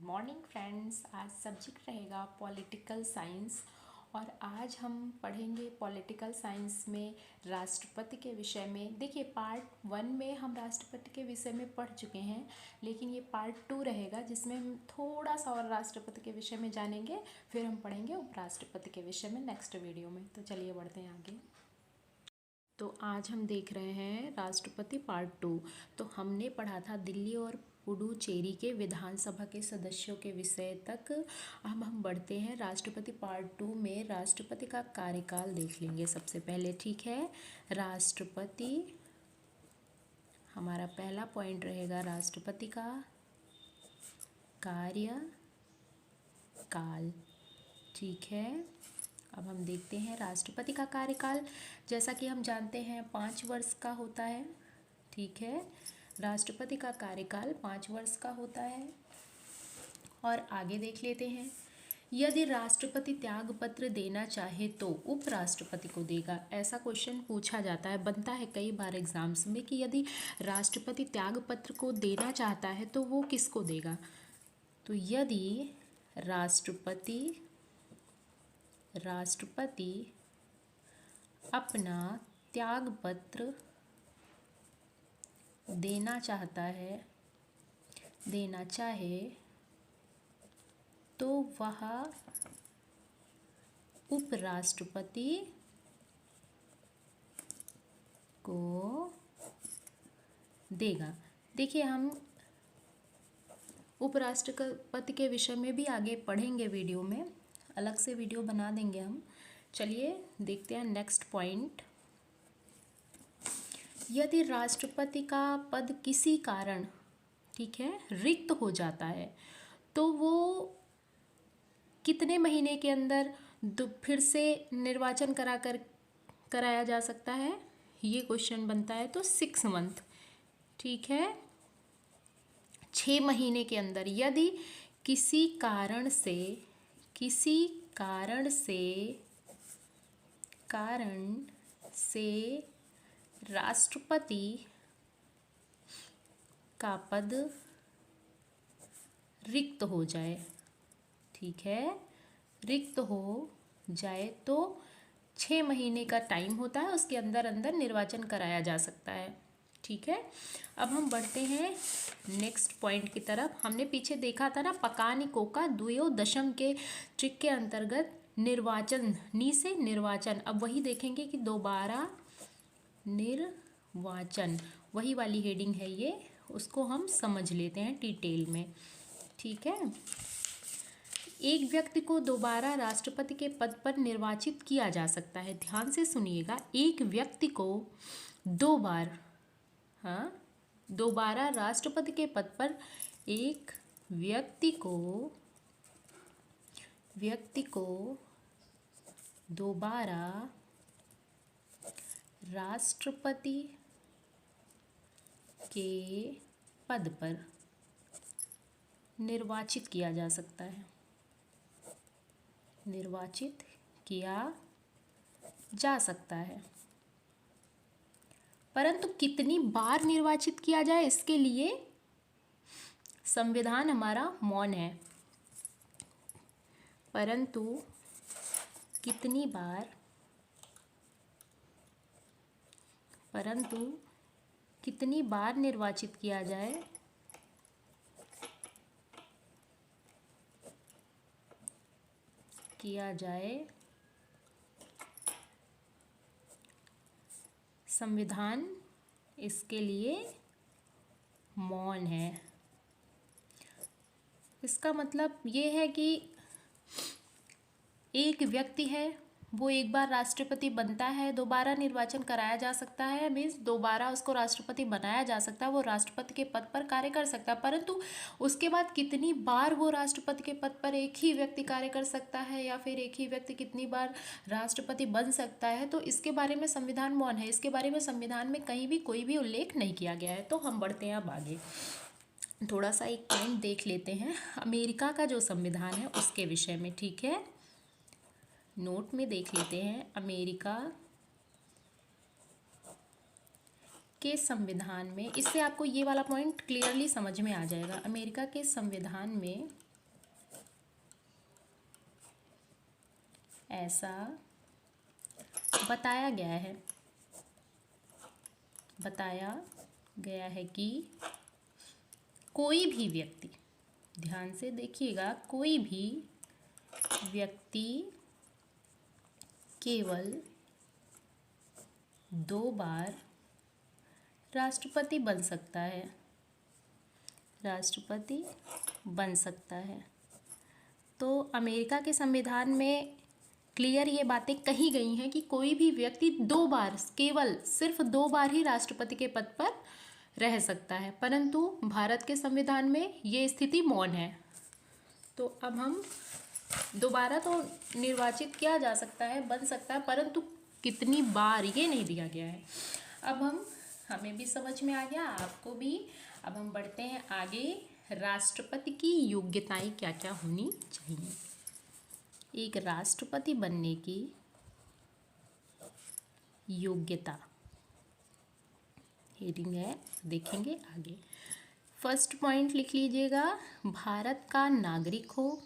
Morning friends. आज subject रहेगा political science और आज हम पढ़ेंगे पॉलिटिकल साइंस में राष्ट्रपति के विषय में। देखिए पार्ट 1 में हम राष्ट्रपति के विषय में पढ़ चुके हैं, लेकिन ये पार्ट 2 रहेगा जिसमें हम थोड़ा सा और राष्ट्रपति के विषय में जानेंगे। फिर हम पढ़ेंगे उपराष्ट्रपति के विषय में नेक्स्ट वीडियो में। तो चलिए बढ़ते हैं आगे। तो आज हम देख रहे हैं राष्ट्रपति पार्ट 2। तो हमने पढ़ा था दिल्ली और पुडुचेरी के विधानसभा के सदस्यों के विषय तक। अब हम बढ़ते हैं राष्ट्रपति पार्ट 2 में। राष्ट्रपति का कार्यकाल देख लेंगे सबसे पहले, ठीक है। राष्ट्रपति, हमारा पहला पॉइंट रहेगा राष्ट्रपति का कार्यकाल, ठीक है। अब हम देखते हैं राष्ट्रपति का कार्यकाल। जैसा कि हम जानते हैं 5 वर्ष का होता है, ठीक है। राष्ट्रपति का कार्यकाल 5 वर्ष का होता है। और आगे देख लेते हैं, यदि राष्ट्रपति त्यागपत्र देना चाहे तो उपराष्ट्रपति को देगा। ऐसा क्वेश्चन पूछा जाता है, बनता है कई बार एग्जाम्स में कि यदि राष्ट्रपति त्यागपत्र को देना चाहता है तो वो किसको देगा। तो यदि राष्ट्रपति अपना त्यागपत्र देना चाहे तो वह उपराष्ट्रपति को देगा। देखिए हम उपराष्ट्रपति के विषय में भी आगे पढ़ेंगे, वीडियो में अलग से वीडियो बना देंगे हम। चलिए देखते हैं नेक्स्ट पॉइंट। यदि राष्ट्रपति का पद किसी कारण, ठीक है, रिक्त हो जाता है तो वो कितने महीने के अंदर फिर से निर्वाचन कराया जा सकता है, ये क्वेश्चन बनता है। तो 6 मंथ, ठीक है, 6 महीने के अंदर। यदि किसी कारण से राष्ट्रपति का पद रिक्त हो जाए, ठीक है, रिक्त हो जाए तो 6 महीने का टाइम होता है, उसके अंदर अंदर निर्वाचन कराया जा सकता है, ठीक है। अब हम बढ़ते हैं नेक्स्ट पॉइंट की तरफ। हमने पीछे देखा था ना पकानिकोका द्वयोदशम के ट्रिक के अंतर्गत निर्वाचन, नी से निर्वाचन। अब वही देखेंगे कि दोबारा निर्वाचन, वही वाली हेडिंग है ये, उसको हम समझ लेते हैं डिटेल में, ठीक है। एक व्यक्ति को दोबारा राष्ट्रपति के पद पर निर्वाचित किया जा सकता है। ध्यान से सुनिएगा, एक व्यक्ति को दोबारा राष्ट्रपति के पद पर एक व्यक्ति को दोबारा राष्ट्रपति के पद पर निर्वाचित किया जा सकता है, निर्वाचित किया जा सकता है। परंतु कितनी बार निर्वाचित किया जाए, इसके लिए संविधान हमारा मौन है। परंतु कितनी बार निर्वाचित किया जाए संविधान इसके लिए मौन है। इसका मतलब ये है कि एक व्यक्ति है, वो एक बार राष्ट्रपति बनता है, दोबारा निर्वाचन कराया जा सकता है, मीन्स दोबारा उसको राष्ट्रपति बनाया जा सकता है, वो राष्ट्रपति के पद पर कार्य कर सकता है। परंतु उसके बाद कितनी बार वो राष्ट्रपति के पद पर एक ही व्यक्ति कार्य कर सकता है या फिर एक ही व्यक्ति कितनी बार राष्ट्रपति बन सकता है, तो इसके बारे में संविधान मौन है। इसके बारे में संविधान में कहीं भी कोई भी उल्लेख नहीं किया गया है। तो हम बढ़ते हैं अब आगे, थोड़ा सा एक पॉइंट देख लेते हैं अमेरिका का जो संविधान है उसके विषय में, ठीक है। नोट में देख लेते हैं अमेरिका के संविधान में, इससे आपको ये वाला पॉइंट क्लियरली समझ में आ जाएगा। अमेरिका के संविधान में ऐसा बताया गया है कि कोई भी व्यक्ति, ध्यान से देखिएगा, कोई भी व्यक्ति केवल 2 बार राष्ट्रपति बन सकता है। तो अमेरिका के संविधान में क्लियर ये बातें कही गई हैं कि कोई भी व्यक्ति 2 बार, केवल सिर्फ 2 बार ही राष्ट्रपति के पद पर रह सकता है, परंतु भारत के संविधान में ये स्थिति मौन है। तो अब हम दोबारा तो निर्वाचित किया जा सकता है, बन सकता है, परंतु कितनी बार ये नहीं दिया गया है। अब हमें भी समझ में आ गया, आपको भी। अब हम बढ़ते हैं आगे। राष्ट्रपति की योग्यताएं क्या क्या होनी चाहिए। एक राष्ट्रपति बनने की योग्यता हेडिंग है, देखेंगे आगे। फर्स्ट पॉइंट लिख लीजिएगा, भारत का नागरिक हो,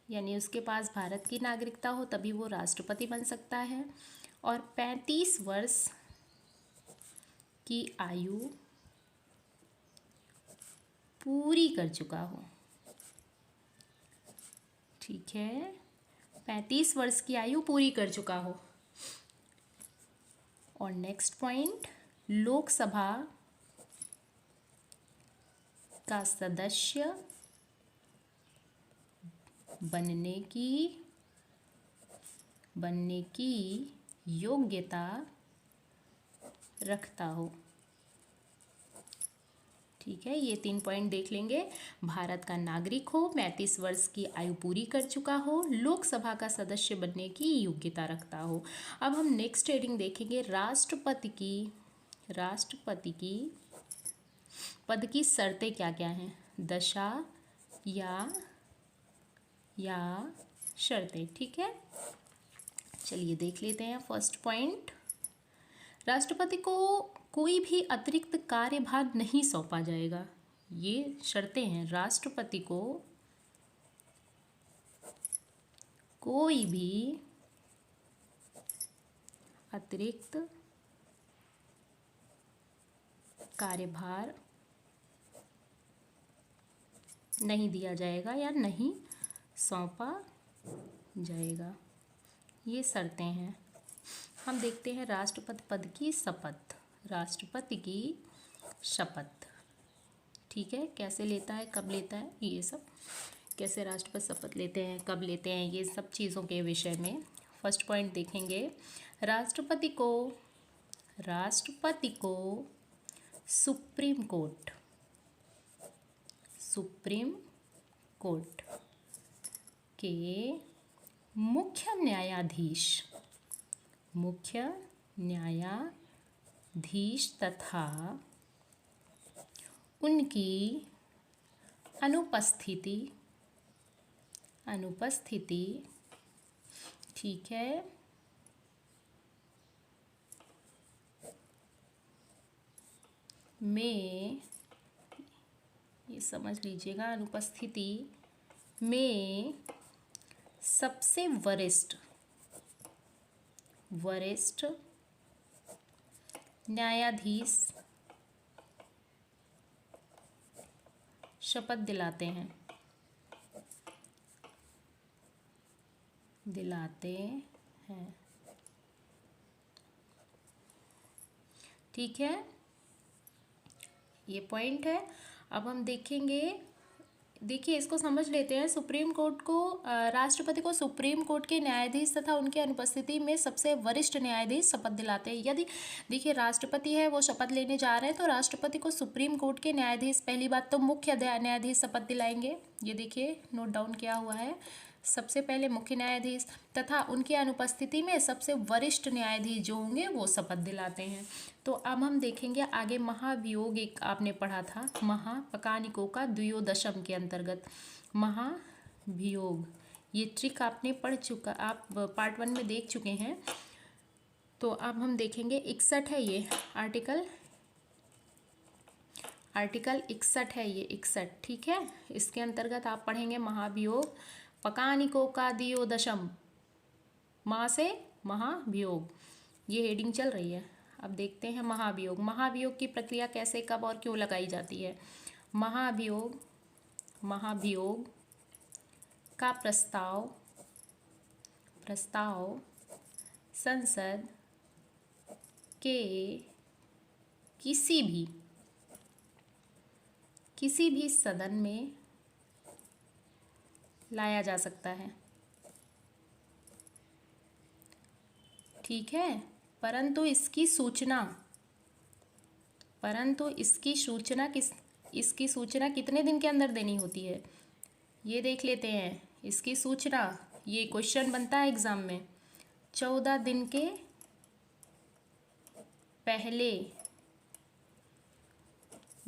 यानी उसके पास भारत की नागरिकता हो तभी वो राष्ट्रपति बन सकता है। और 35 वर्ष की आयु पूरी कर चुका हो। ठीक है, 35 वर्ष की आयु पूरी कर चुका हो। और नेक्स्ट पॉइंट, लोकसभा का सदस्य बनने की योग्यता रखता हो। ठीक है, ये 3 पॉइंट देख लेंगे। भारत का नागरिक हो, 35 वर्ष की आयु पूरी कर चुका हो, लोकसभा का सदस्य बनने की योग्यता रखता हो। अब हम नेक्स्ट हेडिंग देखेंगे, राष्ट्रपति की पद की शर्तें क्या क्या हैं। दशा या शर्तें। ठीक है, चलिए देख लेते हैं। फर्स्ट पॉइंट, राष्ट्रपति को कोई भी अतिरिक्त कार्यभार नहीं सौंपा जाएगा। ये शर्तें हैं। राष्ट्रपति को कोई भी अतिरिक्त कार्यभार नहीं दिया जाएगा या नहीं सौंपा जाएगा। ये शर्तें हैं। हम देखते हैं राष्ट्रपति पद की शपथ। राष्ट्रपति की शपथ, ठीक है, कैसे लेता है, कब लेता है, ये सब, कैसे राष्ट्रपति शपथ लेते हैं, कब लेते हैं, ये सब चीज़ों के विषय में फर्स्ट पॉइंट देखेंगे। राष्ट्रपति को सुप्रीम कोर्ट के मुख्य न्यायाधीश तथा उनकी अनुपस्थिति, ठीक है, में, ये समझ लीजिएगा, अनुपस्थिति में सबसे वरिष्ठ न्यायाधीश शपथ दिलाते हैं। ठीक है, ये पॉइंट है। अब हम देखेंगे, देखिए इसको समझ लेते हैं। सुप्रीम कोर्ट को, राष्ट्रपति को सुप्रीम कोर्ट के न्यायाधीश तथा उनकी अनुपस्थिति में सबसे वरिष्ठ न्यायाधीश शपथ दिलाते हैं। यदि देखिए राष्ट्रपति है, वो शपथ लेने जा रहे हैं, तो राष्ट्रपति को सुप्रीम कोर्ट के न्यायाधीश, पहली बात तो मुख्य न्यायाधीश शपथ दिलाएंगे। ये देखिए नोट डाउन किया हुआ है। सबसे पहले मुख्य न्यायाधीश तथा उनकी अनुपस्थिति में सबसे वरिष्ठ न्यायाधीश जो होंगे वो शपथ दिलाते हैं। तो अब हम देखेंगे आगे, महाभियोग एक आपने पढ़ा था, महापकानिकों का द्वयोदशम के अंतर्गत महाभियोग, ये ट्रिक आपने पढ़ चुका, आप पार्ट 1 में देख चुके हैं। तो अब हम देखेंगे 61 है ये आर्टिकल आर्टिकल 61 है ये, 61, ठीक है। इसके अंतर्गत आप पढ़ेंगे महाभियोग, पकानिको का दियो दशम, माँ से महाभियोग, ये हेडिंग चल रही है। अब देखते हैं महाभियोग। महाभियोग की प्रक्रिया कैसे, कब और क्यों लगाई जाती है। महाभियोग का प्रस्ताव संसद के किसी भी सदन में लाया जा सकता है, ठीक है। परंतु इसकी सूचना कितने दिन के अंदर देनी होती है, ये देख लेते हैं। इसकी सूचना, ये क्वेश्चन बनता है एग्जाम में, 14 दिन के पहले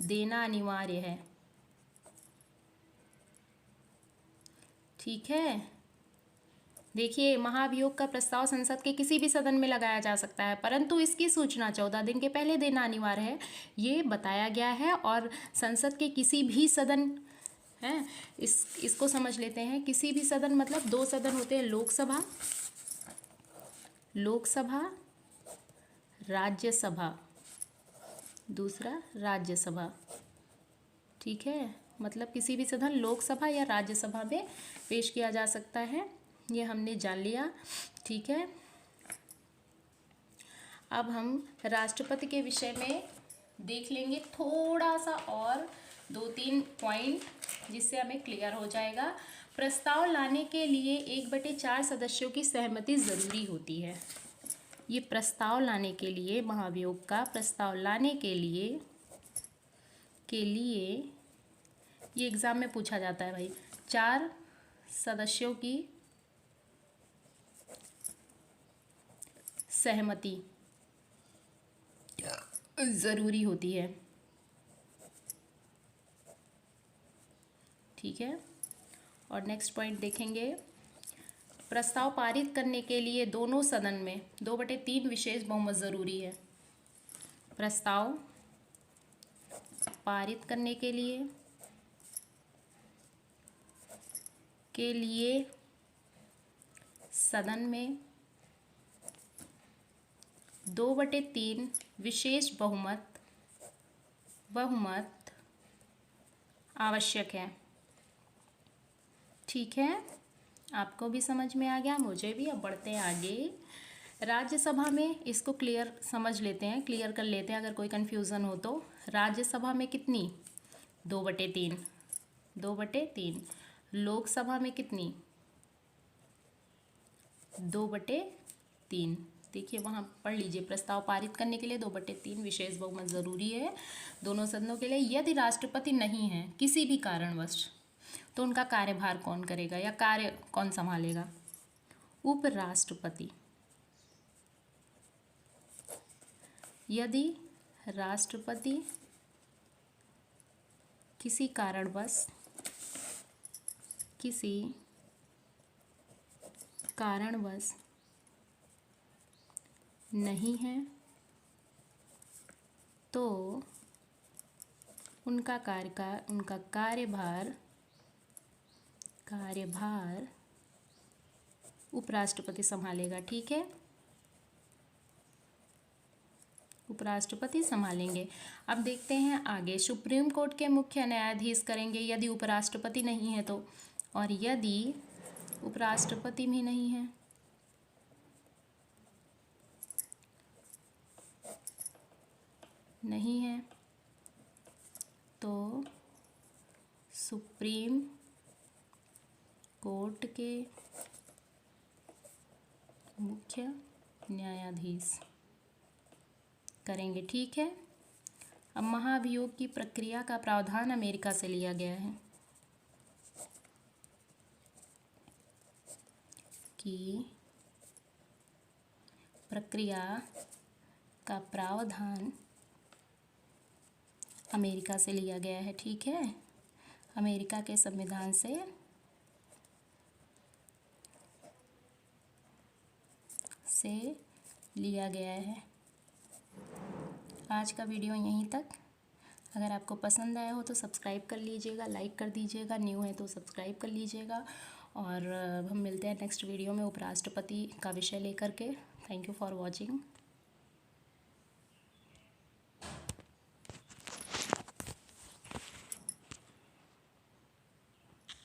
देना अनिवार्य है, ठीक है। देखिए, महाभियोग का प्रस्ताव संसद के किसी भी सदन में लगाया जा सकता है, परंतु इसकी सूचना 14 दिन के पहले देना अनिवार्य है, ये बताया गया है। और संसद के किसी भी सदन है, इसको समझ लेते हैं। किसी भी सदन मतलब 2 सदन होते हैं, लोकसभा राज्यसभा, दूसरा राज्यसभा, ठीक है। मतलब किसी भी सदन लोकसभा या राज्यसभा में पेश किया जा सकता है, ये हमने जान लिया, ठीक है। अब हम राष्ट्रपति के विषय में देख लेंगे थोड़ा सा और 2-3 पॉइंट, जिससे हमें क्लियर हो जाएगा। प्रस्ताव लाने के लिए 1/4 सदस्यों की सहमति ज़रूरी होती है। ये प्रस्ताव लाने के लिए, महाभियोग का प्रस्ताव लाने के लिए ये एग्ज़ाम में पूछा जाता है भाई, 4 सदस्यों की सहमति ज़रूरी होती है, ठीक है। और नेक्स्ट पॉइंट देखेंगे, प्रस्ताव पारित करने के लिए दोनों सदन में 2/3 विशेष बहुमत ज़रूरी है। प्रस्ताव पारित करने के लिए सदन में 2/3 विशेष बहुमत आवश्यक है, ठीक है। आपको भी समझ में आ गया, मुझे भी। अब बढ़ते हैं आगे। राज्यसभा में इसको क्लियर कर लेते हैं अगर कोई कन्फ्यूज़न हो तो। राज्यसभा में कितनी, 2/3। लोकसभा में कितनी, 2/3। देखिए वहाँ पढ़ लीजिए, प्रस्ताव पारित करने के लिए 2/3 विशेष बहुमत ज़रूरी है दोनों सदनों के लिए। यदि राष्ट्रपति नहीं है किसी भी कारणवश, तो उनका कार्यभार कौन करेगा या कार्य कौन संभालेगा, उपराष्ट्रपति। यदि राष्ट्रपति किसी कारणवश नहीं है, तो उनका कार्यभार उपराष्ट्रपति संभालेगा, ठीक है। उपराष्ट्रपति संभालेंगे। अब देखते हैं आगे, सुप्रीम कोर्ट के मुख्य न्यायाधीश करेंगे यदि उपराष्ट्रपति नहीं है तो, और यदि उपराष्ट्रपति भी नहीं है तो सुप्रीम कोर्ट के मुख्य न्यायाधीश करेंगे, ठीक है। अब महाभियोग की प्रक्रिया का प्रावधान अमेरिका से लिया गया है कि प्रक्रिया का प्रावधान अमेरिका से लिया गया है, ठीक है। अमेरिका के संविधान से लिया गया है। आज का वीडियो यहीं तक। अगर आपको पसंद आया हो तो सब्सक्राइब कर लीजिएगा, लाइक कर दीजिएगा, न्यू है तो सब्सक्राइब कर लीजिएगा। और हम मिलते हैं नेक्स्ट वीडियो में उपराष्ट्रपति का विषय लेकर के। Thank you for watching.